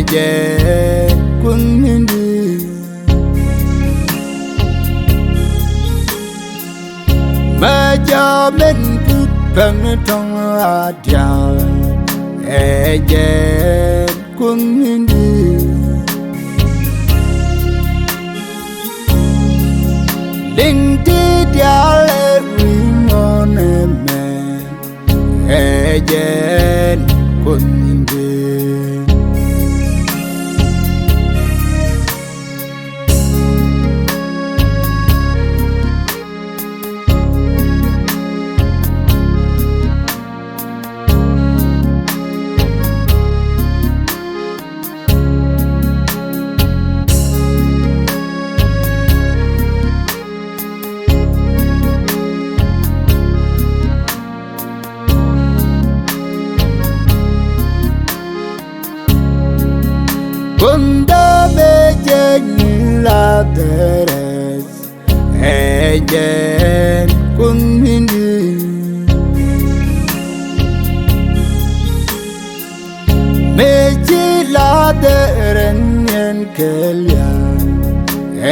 Ejen kunindi Majamen putang tong adia Ejen kunindi Ding di diale rimone me Ejen kunindi Kunda bejen la teres Ejen kunindi Meji la teren yen kelia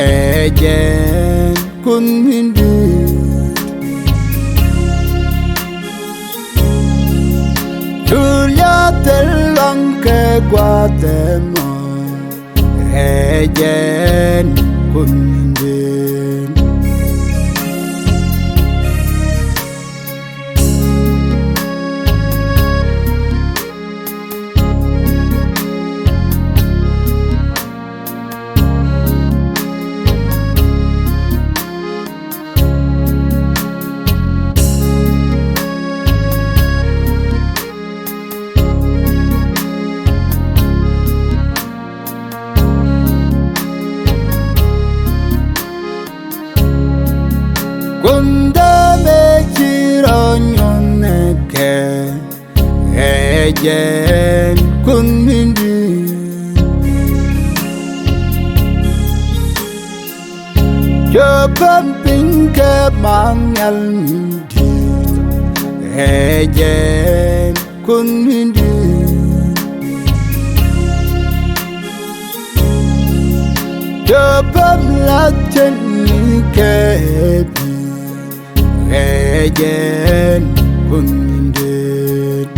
Ejen kunindi Julia telang ke Guatemala Ejen kunindin Kunda bejironyon neke Ejen kunindi Jopam pinke mangal mindi Ejen kunindi Jopam lachen nike Ejen kunindit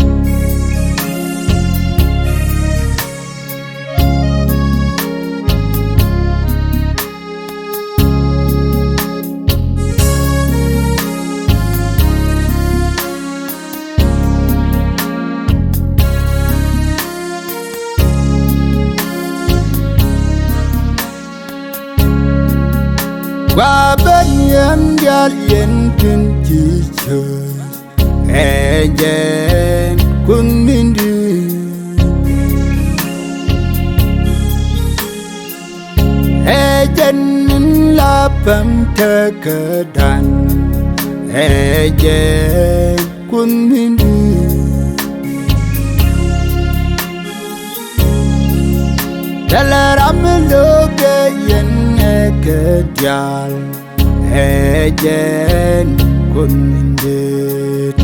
Qua bên nhân dân yên trên chỉ trời Ejen kunindi Ejen la pam te kedan Ejen kunindi Dalaram loge yen kedial Ejen kunindit